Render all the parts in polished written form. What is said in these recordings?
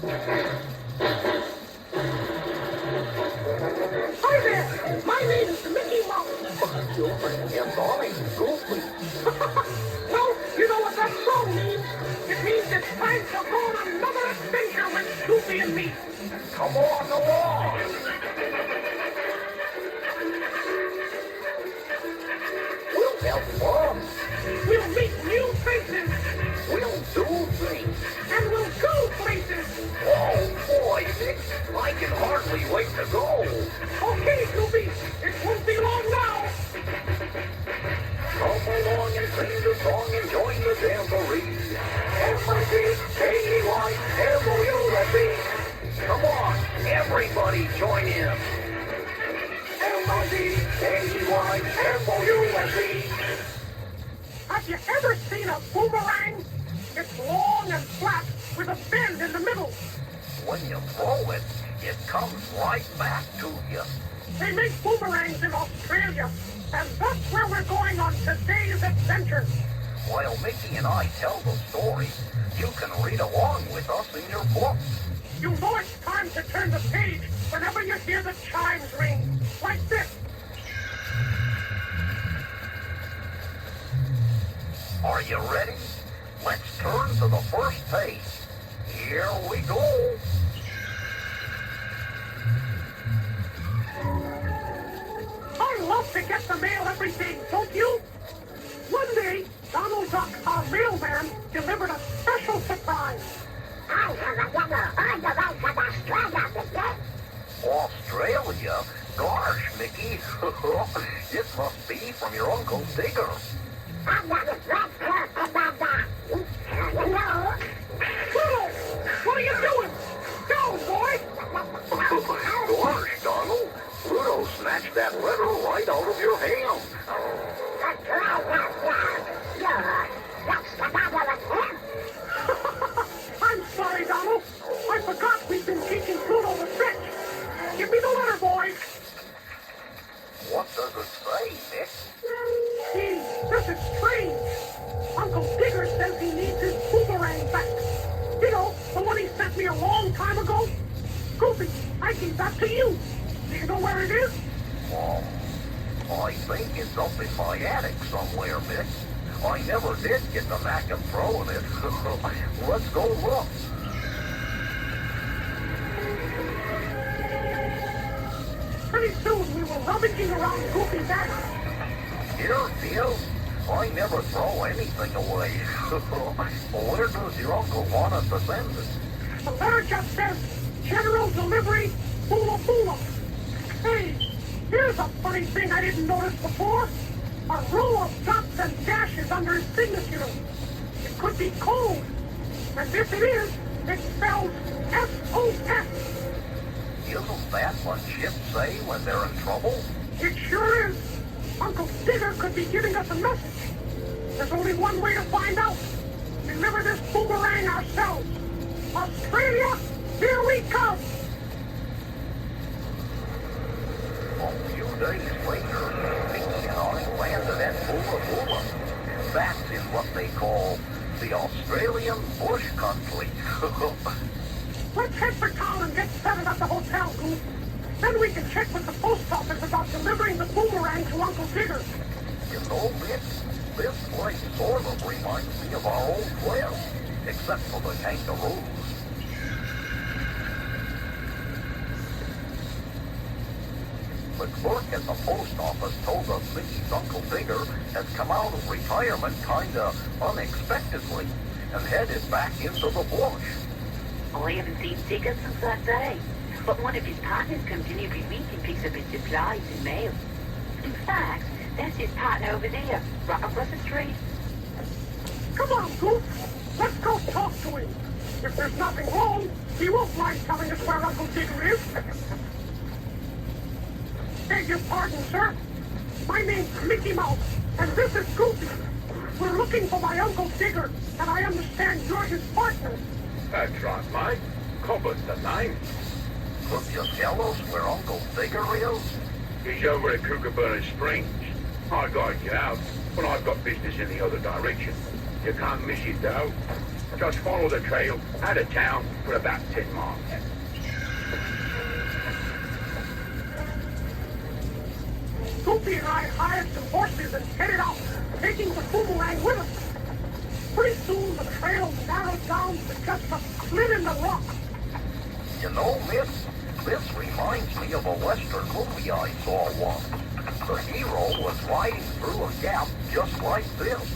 Hi there, my name is Mickey Mouse. Yes, I'm Goofy. Well, you know what that song means. It means it's time to go on another adventure with Goofy and me. Come on along. We'll have fun. We'll meet new faces, We'll do things. and we'll go places. Oh, boy, Nick, I can hardly wait to go. Okay, Goofy, it won't be long now. Come along and sing the song and join the jamboree. M-I-C-K-E-Y-M-O-U-S-E. Come on, everybody join in. M-I-C-K-E-Y-M-O-U-S-E. Have you ever seen a boomerang? It's long and flat with a bend in the middle. When you throw it, it comes right back to you. They make boomerangs in Australia, and that's where we're going on today's adventure. While Mickey and I tell the story, you can read along with us in your book. You know it's time to turn the page whenever you hear the chimes ring, like this. Are you ready? Let's turn to the first page. Here we go. I love to get the mail every day, don't you? One day, Donald Duck, our mailman, delivered a special surprise. I have a dinner all the way from Australia, Mickey. Australia? Gosh, Mickey. It must be from your Uncle Digger. I'm not a black person, Amanda. You know. Pluto, what are you doing? Go, boy! Gosh, Donald. Pluto snatched that letter right out of your hand. That's right, that's the matter with him. I'm sorry, Donald. I forgot we've been teaching Pluto the trick. Give me the letter, boy. What does it say, Nick? Gee, this is strange. Uncle Digger says he needs his boomerang back. You know, the one he sent me a long time ago. Goofy, I gave that to you. Do you know where it is? Oh, I think it's up in my attic somewhere, Mick. I never did get the knack of throwing it. Let's go look. Pretty soon we were rummaging around Goofy's attic. Here it is. I never throw anything away. Where does your uncle want us to send it? The letter just says, General Delivery, Boola Boola. Hey, here's a funny thing I didn't notice before. A row of dots and dashes under his signature. It could be code. And if it is, it spells SOS. Isn't that what ships say when they're in trouble? It sure is. Uncle Digger could be giving us a message. There's only one way to find out. Deliver this boomerang ourselves. Australia, here we come. A few days later, Mickey and I landed at Boola Boola. That's in what they call the Australian bush country. Let's head for town and get settled at the hotel, Goof. Then we can check with the post office about delivering the boomerang to Uncle Digger. You know, Mick, this place sort of reminds me of our old quest, except for the kangaroos. The clerk at the post office told us Mickey's Uncle Digger has come out of retirement kinda unexpectedly and headed back into the bush. I haven't seen Digger since that day, but one of his partners comes in every week and picks up his supplies and mail. In fact, that's his partner over there, right across the street. Come on, Goof. Let's go talk to him. If there's nothing wrong, he won't mind telling us where Uncle Digger is. Beg your pardon, sir. My name's Mickey Mouse, and this is Goofy. We're looking for my Uncle Digger, and I understand you're his partner. That's right, mate. Cobber's the name. Could you tell us where Uncle Digger is? He's over at Kookaburra Springs. I gotta get out, but I've got business in the other direction. You can't miss it, though. Just follow the trail out of town for about 10 miles. Goofy and I hired some horses and headed out, taking the Boomerang with us. Pretty soon the trail narrowed down to just a slit in the rock. You know, Miss, this reminds me of a Western movie I saw once. The hero was riding through a gap just like this,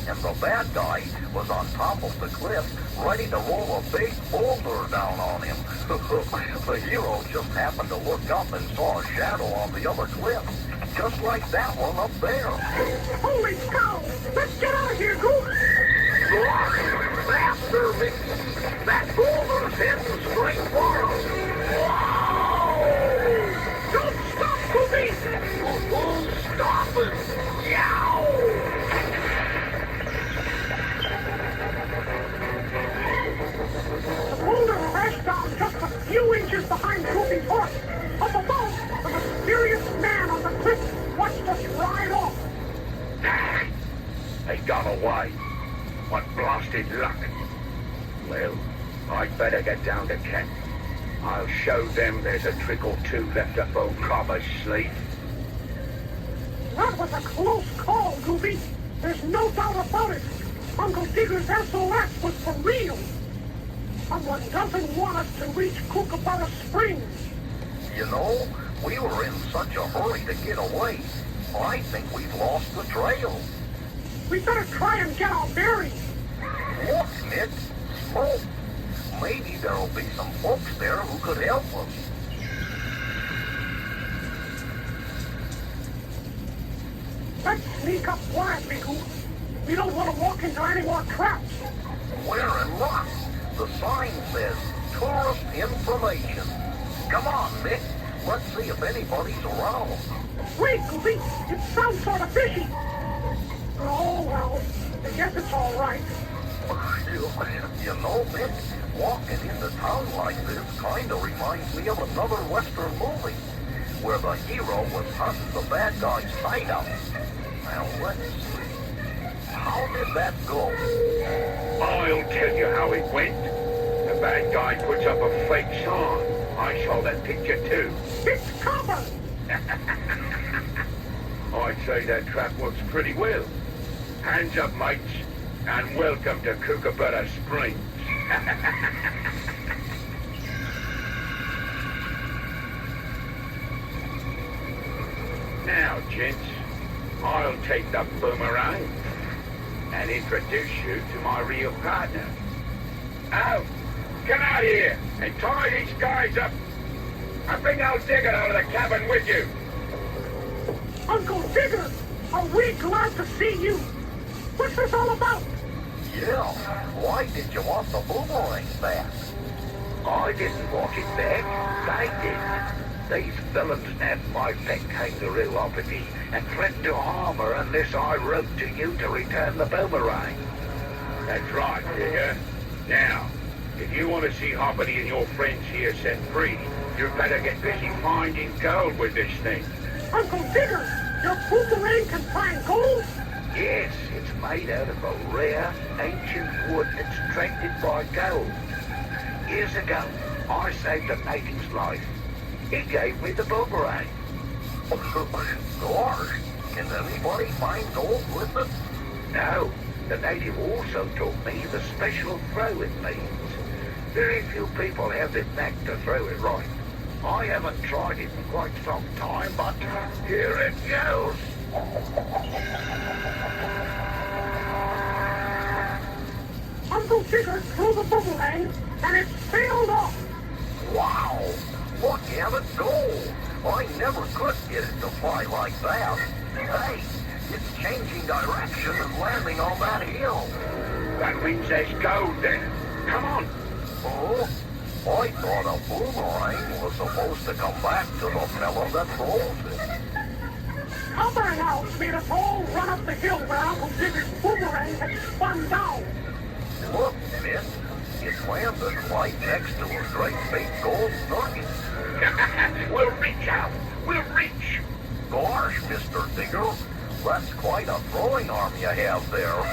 and the bad guy was on top of the cliff, ready to roll a big boulder down on him. The hero just happened to look up and saw a shadow on the other cliff, just like that one up there. Holy cow! Let's get out of here, Goof! Faster, Miss! That boulder's heading straight for us! Don't stop, Goofy! Who's stopping? Yow! The boulder crashed down just a few inches behind Goofy's horse. Up above, the mysterious man on the cliff watched us ride off. They got away. What blasted luck. Well, I'd better get down to camp. I'll show them there's a trick or two left up old Cabar's sleeve. That was a close call, Goofy. There's no doubt about it. Uncle Digger's SOS was for real. Someone doesn't want us to reach Kookaburra Springs. You know, we were in such a hurry to get away. I think we've lost the trail. We better try and get our bearings. Look, Nick. Smoke. Maybe there'll be some folks there who could help us. Let's sneak up quietly, Goof. We don't want to walk into any more traps. We're in luck. The sign says tourist information. Come on, Nick. Let's see if anybody's around. Wait, Goofy. It sounds sort of fishy. Oh, well. I guess it's all right. You know, Nick, walking into town like this kind of reminds me of another Western movie where the hero was hunting the bad guy's hideout. Now, let's see. How did that go? I'll tell you how it went. The bad guy puts up a fake sign. I saw that picture too. It's Cabar! I'd say that trap works pretty well. Hands up, mates, and welcome to Kookaburra Springs. Now, gents, I'll take the Boomerang and introduce you to my real partner. Oh, come out here and tie these guys up and bring old Digger out of the cabin with you. Uncle Digger, are we glad to see you? What's this all about? Yeah, why did you want the Boomerang back? I didn't want it back. They did. These villains nabbed my pet kangaroo Hoppity and threatened to harm her unless I wrote to you to return the Boomerang. That's right, Digger. Now, if you want to see Hoppity and your friends here set free, you'd better get busy finding gold with this thing. Uncle Digger, your Boomerang can find gold? Yes, it's made out of a rare, ancient wood extracted by gold. Years ago, I saved a native's life. He gave me the Boomerang. Gosh, can anybody find gold with it? No, the native also taught me the special throw it means. Very few people have the knack to throw it right. I haven't tried it in quite some time, but here it goes. Uncle Digger threw the Boomerang, and it sailed off. Wow, look at it go. I never could get it to fly like that. Hey, it's changing direction and landing on that hill. That means there's gold there. Come on. Oh, I thought a Boomerang was supposed to come back to the fellow that throws it. Cabar and Owls made us all run up the hill where Uncle Digger's Boomerang had spun down. Look, Miss, it landed right next to a great big gold nugget. We'll reach out. We'll reach. Gosh, Mr. Digger, that's quite a throwing arm you have there.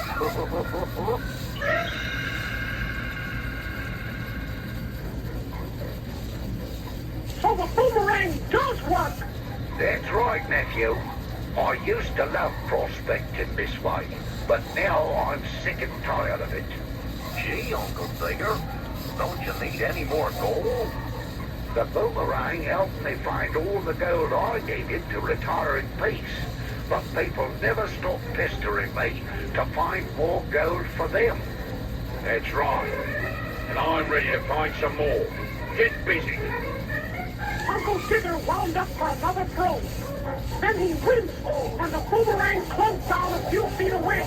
boomerang does work! That's right, nephew. I used to love prospecting this way, but now I'm sick and tired of it. Gee, Uncle Digger, don't you need any more gold? The boomerang helped me find all the gold I needed to retire in peace, but people never stop pestering me to find more gold for them. That's right. And I'm ready to find some more. Get busy. Uncle Digger wound up for another throw. Then he winced, and the boomerang clunked down a few feet away.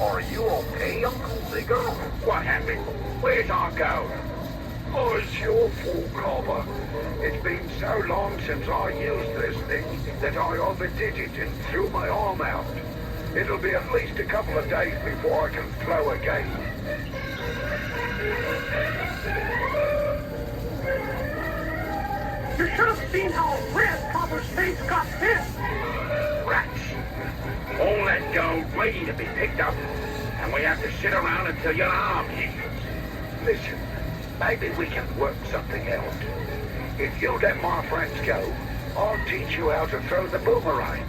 Are you okay, Uncle Digger? What happened? Where's our gold? Oh, it's your fault, Cabar. It's been so long since I used this thing that I overdid it and threw my arm out. It'll be at least a couple of days before I can throw again. You should have seen how red Cabar's face got then. Rats. All that gold waiting to be picked up, and we have to sit around until your arm heals. Listen, maybe we can work something out. If you let my friends go, I'll teach you how to throw the boomerang.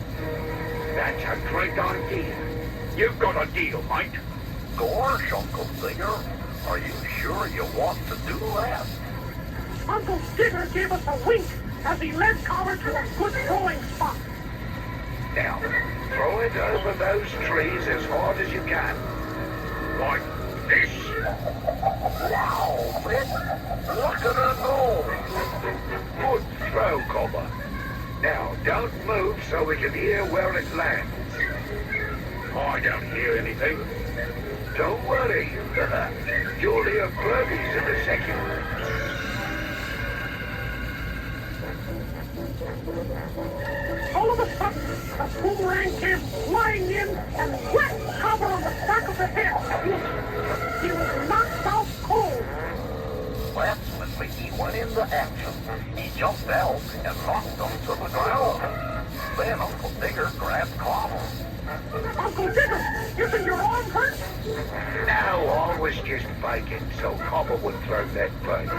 That's a great idea. You've got a deal, mate. Gosh, Uncle Digger, are you sure you want to do that? Uncle Digger gave us a wink as he led Cabar to a good throwing spot. Now, throw it over those trees as hard as you can. Like this. Wow, Mick, look at her go! Good throw, Cabar. Now, don't move so we can hear where it lands. I don't hear anything. Don't worry. You'll hear birdies in a second. All of a sudden, the boomerang came flying in and whacked Cabar on the back of the head. He was knocked out cold. That's when Mickey went into action. He jumped out and knocked him to the ground. Then Uncle Digger grabbed Cabar. Uncle Digger, isn't your arm hurt? No, I was just faking so Cabar would throw that thing.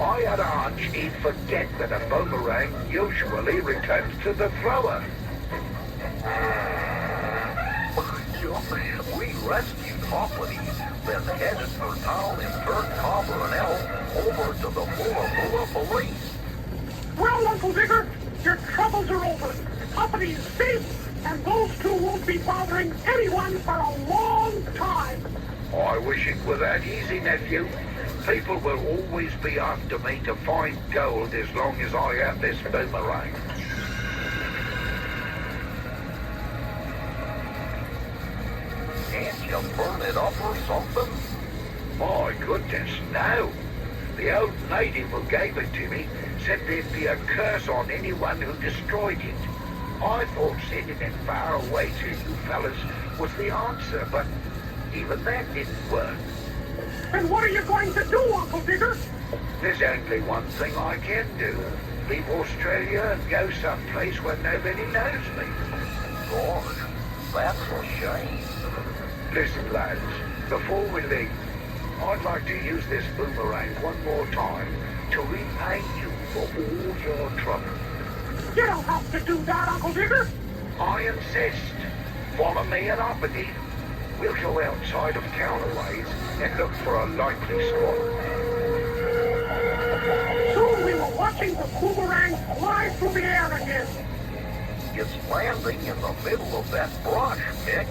I had a hunch he'd forget that a boomerang usually returns to the thrower. We rescued Hoplity, then headed for town and turned Cabar and Elf over to the Bula police. Well, Uncle Digger, your troubles are over. Hoppity is safe, and those two won't be bothering anyone for a long time. I wish it were that easy, nephew. People will always be after me to find gold as long as I have this boomerang. Can't you burn it up or something? My goodness, no. The old native who gave it to me said there'd be a curse on anyone who destroyed it. I thought sending it far away to you fellas was the answer, but even that didn't work. And what are you going to do, Uncle Digger? There's only one thing I can do. Leave Australia and go someplace where nobody knows me. Lord, that's a shame. Listen, lads, before we leave, I'd like to use this boomerang one more time to repay you for all your trouble. You don't have to do that, Uncle Digger. I insist. Follow me and Uppity. We'll go outside of town a ways and look for a likely spot. Soon we were watching the boomerang fly through the air again. It's landing in the middle of that brush, Mick.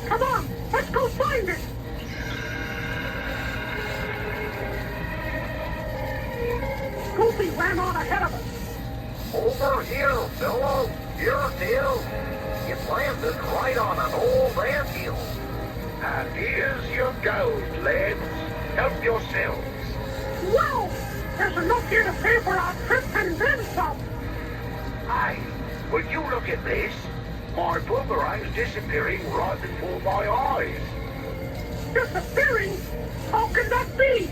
Come on, let's go find it. Goofy ran on ahead of us. Over here, fellow. Here it is. It landed right on an old anthill. And here's your gold, lads. Help yourselves. Wow! There's enough here to pay for our trip and then some. Hey, will you look at this? My boomerang's disappearing right before my eyes. Disappearing? How can that be?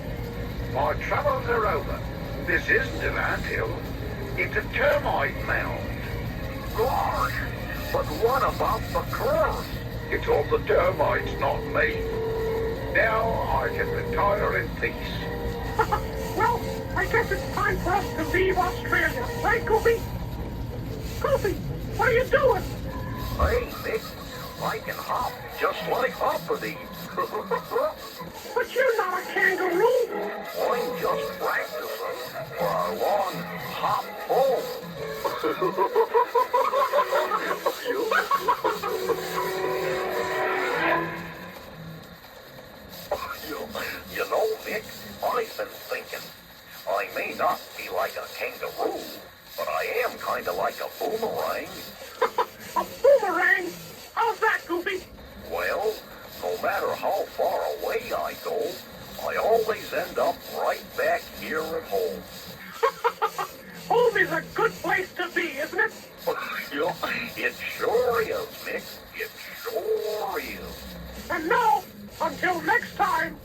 My troubles are over. This isn't an anthill. It's a termite mound. Gosh, but what about the curse? It's all the termites, not me. Now I can retire in peace. Well, I guess it's time for us to leave Australia, right, Goofy? Goofy, what are you doing? Hey, Nick, I can hop just like Hoppity. But you're not a kangaroo. I'm just practicing for our long hop home. You know, Nick, I've been thinking, I may not be like a kangaroo, but I am kind of like a boomerang. A boomerang? How's that, Goofy? Well, no matter how far away I go, I always end up right back here at home. Home is a good place to be, isn't it? It sure is, Nick. It sure is. And now, until next time.